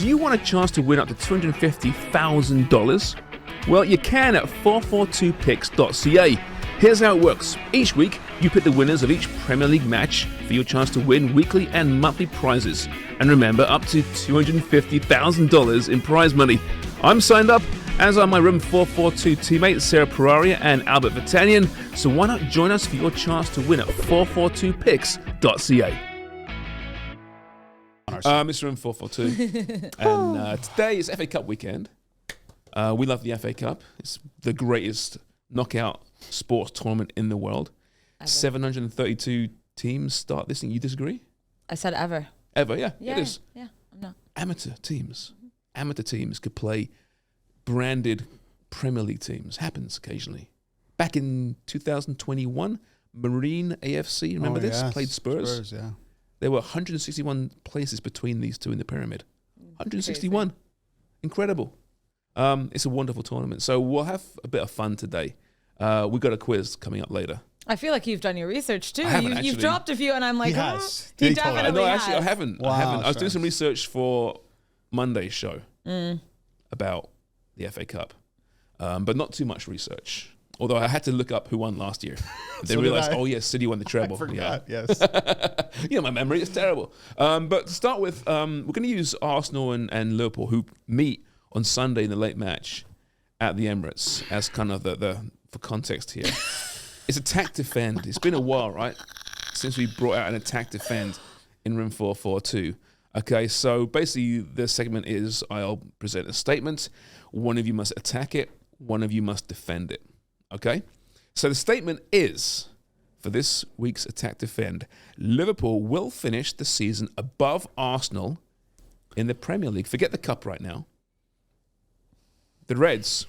Do you want a chance to win up to $250,000? Well, you can at 442picks.ca. Here's how it works. Each week, you pick the winners of each Premier League match for your chance to win weekly and monthly prizes. And remember, up to $250,000 in prize money. I'm signed up, as are my Room 442 teammates Sarah Pararia and Albert Vitanian, so why not join us for your chance to win at 442picks.ca. Mr. Room 442, and today is FA Cup weekend. We love the FA Cup. It's the greatest knockout sports tournament in the world. Ever. 732 teams start this thing. You disagree? I said ever. Ever, yeah. It is. Yeah, I'm not. Amateur teams. Amateur teams could play branded Premier League teams. Happens occasionally. Back in 2021, Marine AFC, remember this? Yes. Played Spurs. Yeah. There were 161 places between these two in the pyramid. 161. Crazy. Incredible. It's a wonderful tournament. So we'll have a bit of fun today. We've got a quiz coming up later. I feel like you've done your research too. You've dropped a few, and I'm like, he has. He definitely has. Actually, I haven't. Wow, I was doing some research for Monday's show about the FA Cup, but not too much research. Although I had to look up who won last year. Then realized, oh yes, City won the treble. I forgot, yes. My memory is terrible. But to start with, we're going to use Arsenal and Liverpool, who meet on Sunday in the late match at the Emirates, as kind of the for context here. It's attack defend. It's been a while, right, since we brought out an attack defend in Room 442. Okay, so basically the segment is I'll present a statement. One of you must attack it. One of you must defend it. Okay? So the statement is, for this week's attack defend, Liverpool will finish the season above Arsenal in the Premier League. Forget the cup right now. The Reds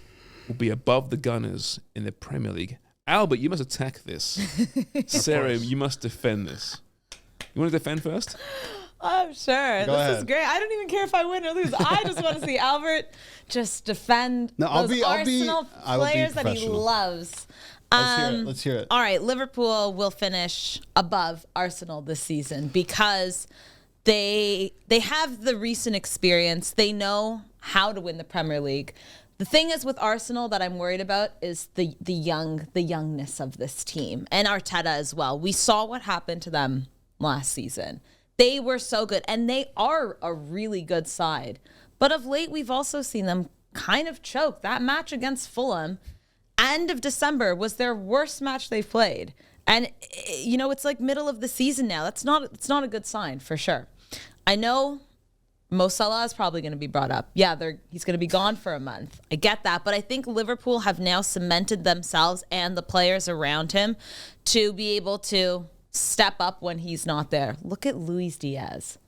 will be above the Gunners in the Premier League. Albert, you must attack this. Sarah, you must defend this. You want to defend first? I'm sure. This is great. I don't even care if I win or lose. I just want to see Albert just defend those Arsenal players that he loves. Let's hear it. All right, Liverpool will finish above Arsenal this season because they have the recent experience. They know how to win the Premier League. The thing is with Arsenal that I'm worried about is the youngness of this team, and Arteta as well. We saw what happened to them last season. They were so good, and they are a really good side. But of late, we've also seen them kind of choke. That match against Fulham, end of December, was their worst match they've played. And, it's like middle of the season now. It's not a good sign, for sure. I know Mo Salah is probably going to be brought up. Yeah, he's going to be gone for a month. I get that. But I think Liverpool have now cemented themselves and the players around him to be able to step up when he's not there. Look at Luis Diaz.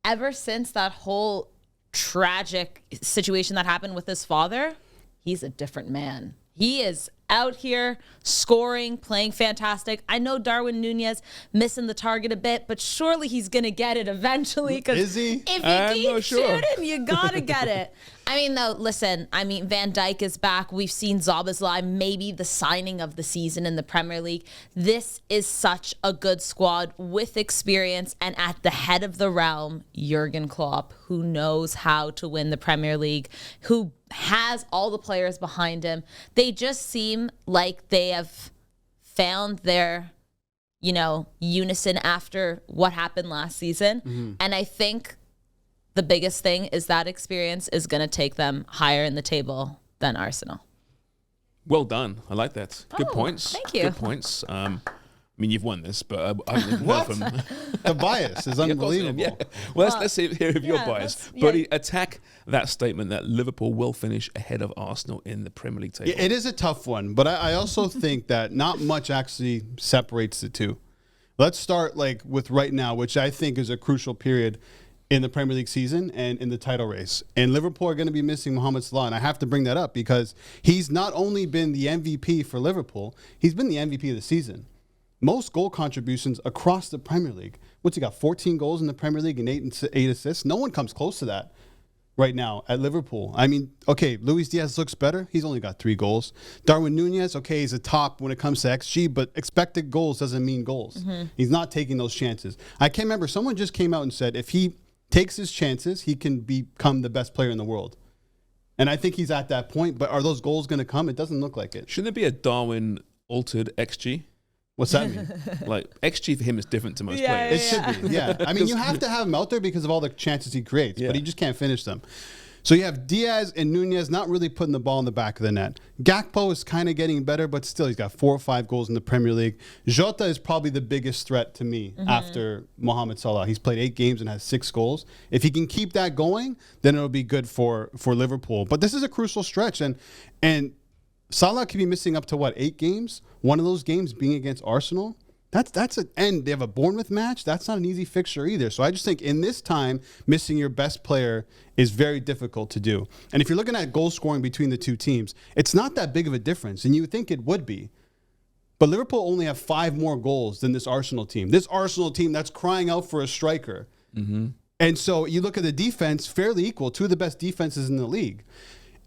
Ever since that whole tragic situation that happened with his father, he's a different man. He is out here scoring, playing fantastic. I know Darwin Nunez missing the target a bit, but surely he's going to get it eventually. Is he? If you keep shooting, you got to get it. Van Dijk is back. We've seen Szoboszlai, maybe the signing of the season in the Premier League. This is such a good squad with experience, and at the head of the realm, Jurgen Klopp, who knows how to win the Premier League, who has all the players behind him. They just seem like they have found their, unison after what happened last season. Mm-hmm. And I think the biggest thing is that experience is going to take them higher in the table than Arsenal. Well done. I like that. Good points. Thank you. Good points. You've won this, but I haven't heard from... The bias is unbelievable. Yeah. Well, let's hear if you're biased. But attack that statement that Liverpool will finish ahead of Arsenal in the Premier League table. Yeah, it is a tough one, but I also think that not much actually separates the two. Let's start with right now, which I think is a crucial period in the Premier League season and in the title race. And Liverpool are going to be missing Mohamed Salah, and I have to bring that up because he's not only been the MVP for Liverpool, he's been the MVP of the season. Most goal contributions across the Premier League. What's he got, 14 goals in the Premier League and 8 assists? No one comes close to that right now at Liverpool. Luis Diaz looks better. He's only got 3 goals. Darwin Nunez, he's a top when it comes to XG, but expected goals doesn't mean goals. Mm-hmm. He's not taking those chances. I can't remember. Someone just came out and said if he takes his chances, he can become the best player in the world. And I think he's at that point. But are those goals going to come? It doesn't look like it. Shouldn't there be a Darwin altered XG? What's that mean? Like, XG for him is different to most players. It should be, yeah. I mean, you have to have him out there because of all the chances he creates, Yeah. but he just can't finish them. So you have Diaz and Nunez not really putting the ball in the back of the net. Gakpo is kind of getting better, but still he's got 4 or 5 goals in the Premier League. Jota is probably the biggest threat to me after Mohamed Salah. He's played 8 games and has 6 goals. If he can keep that going, then it'll be good for Liverpool. But this is a crucial stretch, and Salah could be missing up to 8 games? One of those games being against Arsenal. And they have a Bournemouth match. That's not an easy fixture either. So I just think in this time, missing your best player is very difficult to do. And if you're looking at goal scoring between the two teams, it's not that big of a difference, and you would think it would be. But Liverpool only have 5 more goals than this Arsenal team. This Arsenal team that's crying out for a striker. Mm-hmm. And so you look at the defense, fairly equal, 2 of the best defenses in the league.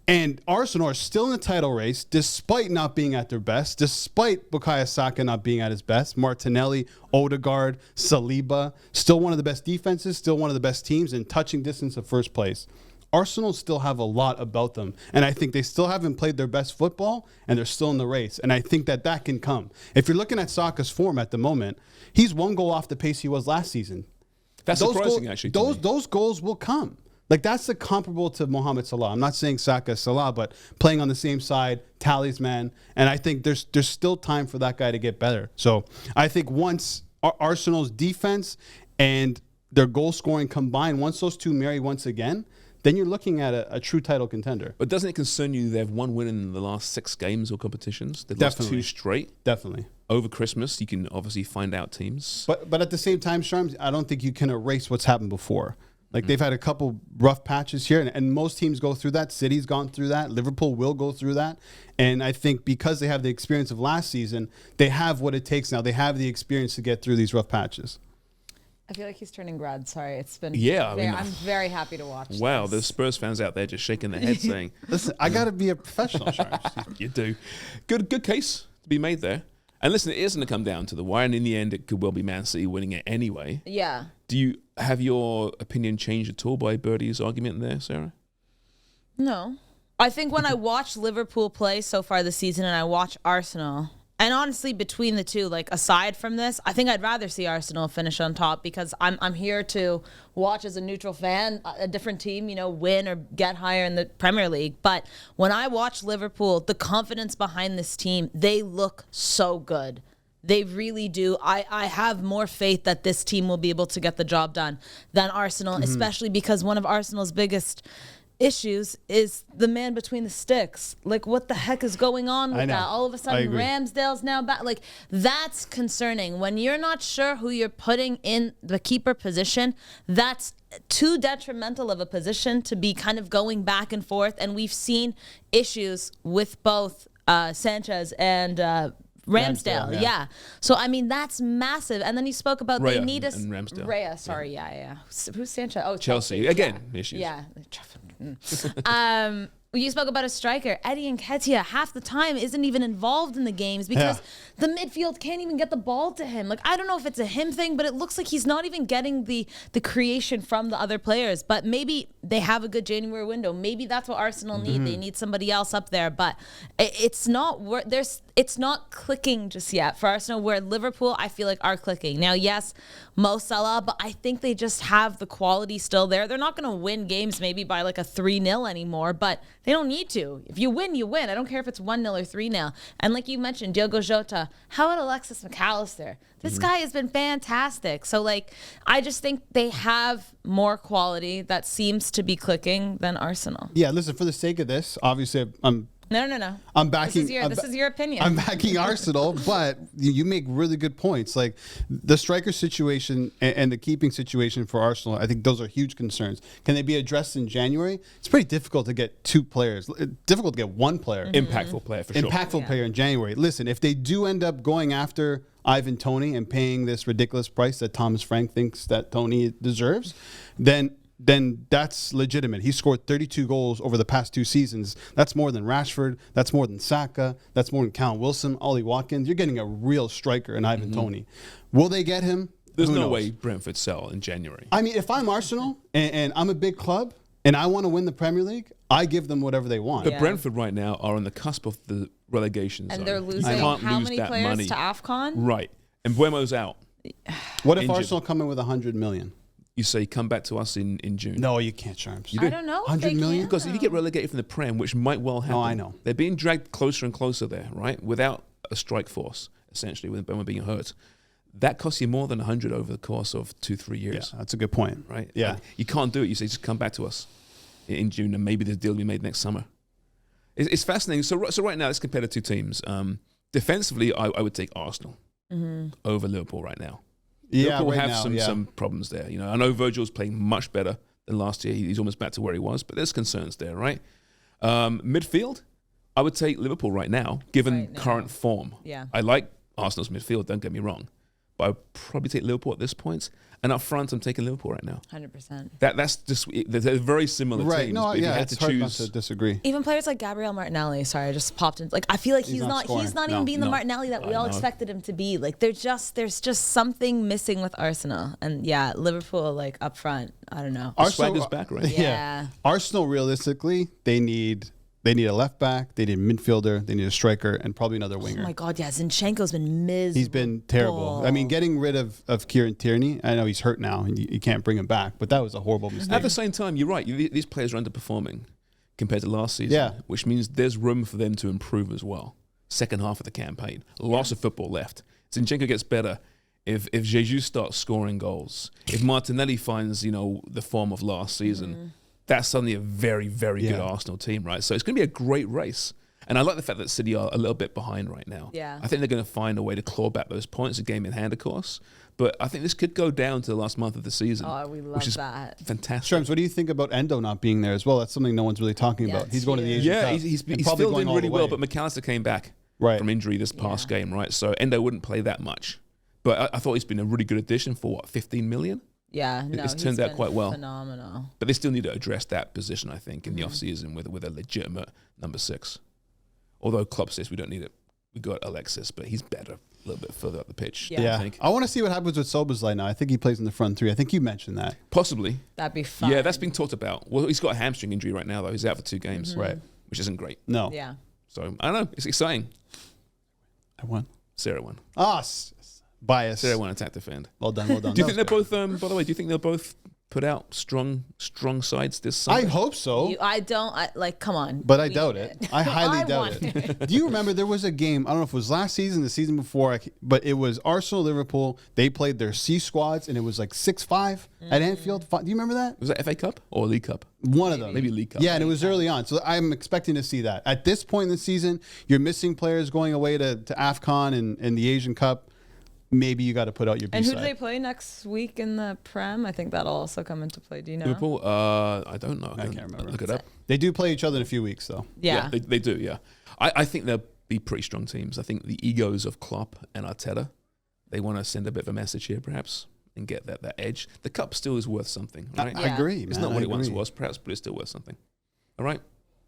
And Arsenal are still in the title race, despite not being at their best, despite Bukayo Saka not being at his best. Martinelli, Odegaard, Saliba, still one of the best defenses, still one of the best teams in touching distance of first place. Arsenal still have a lot about them, and I think they still haven't played their best football, and they're still in the race, and I think that can come. If you're looking at Saka's form at the moment, he's 1 goal off the pace he was last season. That's surprising, actually. Those goals will come. Like, that's the comparable to Mohamed Salah. I'm not saying Saka is Salah, but playing on the same side, talisman. And I think there's still time for that guy to get better. So I think once Arsenal's defense and their goal scoring combine, once those two marry once again, then you're looking at a true title contender. But doesn't it concern you they have 1 win in the last 6 games or competitions? They've Definitely. lost 2 straight. Definitely. Over Christmas, you can obviously find out teams. But at the same time, Sharms, I don't think you can erase what's happened before. Like, they've had a couple rough patches here, and most teams go through that. City's gone through that. Liverpool will go through that. And I think because they have the experience of last season, they have what it takes now. They have the experience to get through these rough patches. I feel like he's turning red. Sorry, it's been. Yeah, I'm very happy to watch. Wow, this. there's Spurs fans out there just shaking their heads saying, Listen, I got to be a professional, Sharms. you do. Good case to be made there. And listen, it isn't to come down to the wire, and in the end, it could well be Man City winning it anyway. Yeah. Do you have your opinion changed at all by Birdie's argument there, Sarah? No. I think when I watch Liverpool play so far this season and I watch Arsenal, and honestly, between the two, like, aside from this, I think I'd rather see Arsenal finish on top because I'm here to watch as a neutral fan a different team, win or get higher in the Premier League. But when I watch Liverpool, the confidence behind this team, they look so good. They really do. I have more faith that this team will be able to get the job done than Arsenal, especially because one of Arsenal's biggest issues is the man between the sticks. Like, what the heck is going on with that? All of a sudden, Ramsdale's now back. Like, that's concerning. When you're not sure who you're putting in the keeper position, that's too detrimental of a position to be kind of going back and forth. And we've seen issues with both Sanchez and Ramsdale, yeah. So, I mean, that's massive. And then you spoke about Raya they need us. and Ramsdale. Raya, sorry, yeah. Who's Sanchez? Oh, Chelsea. Again, issues. Yeah. You spoke about a striker. Eddie Nketiah, half the time, isn't even involved in the games because the midfield can't even get the ball to him. Like, I don't know if it's a him thing, but it looks like he's not even getting the creation from the other players. But maybe they have a good January window. Maybe that's what Arsenal need. They need somebody else up there. But it's not clicking just yet for Arsenal, where Liverpool, I feel like, are clicking. Now, yes, Mo Salah, but I think they just have the quality still there. They're not going to win games maybe by like a 3-0 anymore, but they don't need to. If you win, you win. I don't care if it's 1-0 or 3-0. And like you mentioned, Diogo Jota, how about Alexis McAllister? This guy has been fantastic. So, like, I just think they have more quality that seems to be clicking than Arsenal. Yeah, listen, for the sake of this, obviously I'm No. I'm backing. This is your opinion. I'm backing Arsenal, but you make really good points. Like, the striker situation and the keeping situation for Arsenal, I think those are huge concerns. Can they be addressed in January? It's pretty difficult to get 2 players. Difficult to get 1 player. Impactful player, for sure. Impactful player in January. Listen, if they do end up going after Ivan Toney and paying this ridiculous price that Thomas Frank thinks that Toney deserves, then that's legitimate. He scored 32 goals over the past 2 seasons. That's more than Rashford. That's more than Saka. That's more than Callum Wilson, Ollie Watkins. You're getting a real striker in Ivan Toney. Will they get him? There's Who no knows? way Brentford sell in January. I mean, if I'm Arsenal and I'm a big club and I want to win the Premier League, I give them whatever they want. But Yeah. Brentford right now are on the cusp of the relegation zone. And they're You losing can't how lose many that players money. to AFCON? Right. And Buemo's out. What if Injured. Arsenal come in with 100 million? You say come back to us in June. No, you can't, Charms. I don't know. if 100 they million? can. Because if you get relegated from the Prem, which might well happen. No, I know. They're being dragged closer and closer there, right? Without a strike force, essentially, with Buemo being hurt. That costs you more than 100 over the course of 2-3 Yeah, years. that's a good point. Right? Yeah. And you can't do it. You say, just come back to us in June, and maybe the deal will be made next summer. It's fascinating. So right now, let's compare the two teams. Defensively, I would take Arsenal over Liverpool right now. Yeah, Liverpool right have now, some problems there. You know, I know Virgil's playing much better than last year. He's almost back to where he was, but there's concerns there, right? Midfield, I would take Liverpool right now, given Right now. current form. Yeah. I like Arsenal's midfield, don't get me wrong, but I'd probably take Liverpool at this point. And up front, I'm taking Liverpool right now. 100%. That's just they're very similar Right. teams. No, but if you yeah, had it's to hard not choose, to disagree. Even players like Gabriel Martinelli, sorry, I just popped in. Like, I feel like he's not not scoring. even being the No. Martinelli that we I all know. expected him to be. Like, there's just something missing with Arsenal. And yeah, Liverpool, like, up front, I don't know. the swagger's back, right? Yeah. Arsenal, realistically, they need a left back, they need a midfielder, they need a striker, and probably another winger. Oh my God, yeah, Zinchenko's been miserable. He's been terrible. I mean, getting rid of Kieran Tierney, I know he's hurt now, and you can't bring him back, but that was a horrible mistake. At the same time, you're right. These players are underperforming compared to last season, Yeah. which means there's room for them to improve as well. Second half of the campaign, lots of football left. Zinchenko gets better if Jesus starts scoring goals. If Martinelli finds the form of last season, that's suddenly a very, very good Yeah. Arsenal team, right? So it's going to be a great race. And I like the fact that City are a little bit behind right now. Yeah. I think they're going to find a way to claw back those points, a game in hand, of course. But I think this could go down to the last month of the season. Oh, we love which is that. fantastic. Sherms, what do you think about Endo not being there as well? That's something no one's really talking Yeah, about. it's He's going to the huge. Asian Yeah, Cup. he's and probably filled going in all really the well, way. but McAllister came back Right. from injury this past game, right? So Endo wouldn't play that much. But I thought he's been a really good addition for, 15 million? Yeah, no, It's he's turned out been quite well. Phenomenal. But they still need to address that position, I think, in the offseason with a legitimate number 6. Although Klopp says we don't need it. We got Alexis, but he's better a little bit further up the pitch. Yeah. Yeah. I think. I want to see what happens with Soboslai now. I think he plays in the front three. I think you mentioned that. Possibly. That'd be fun. Yeah, that's been talked about. Well, he's got a hamstring injury right now, though. He's out for 2 games. Right. Which isn't great. No. Yeah. So, I don't know. It's exciting. I won. Sarah won. Bias. Sarah won attack defend. Well done, well done. Do you That think was they're both, by the way, do you think they'll both put out strong sides this summer? I hope so, Come on. but I We doubt need it. I highly doubt want it. Do you remember there was a game, I don't know if it was last season, the season before, but it was Arsenal, Liverpool. They played their C squads, and it was like 6-5 at Anfield. Do you remember that? Was that FA Cup or League Cup? One of them. Maybe League Cup. Yeah, and it was early on. So I'm expecting to see that. At this point in the season, you're missing players going away to AFCON and the Asian Cup. Maybe you got to put out your B And who side. do they play next week in the Prem? I think that'll also come into play. Do you know? Liverpool? I don't know. I can't remember. Look it up. They do play each other in a few weeks, though. Yeah. they do, yeah. I think they'll be pretty strong teams. I think the egos of Klopp and Arteta, they want to send a bit of a message here, perhaps, and get that edge. The cup still is worth something, right? I agree, It's man. not what I it once agree. was, perhaps, but it's still worth something. All right?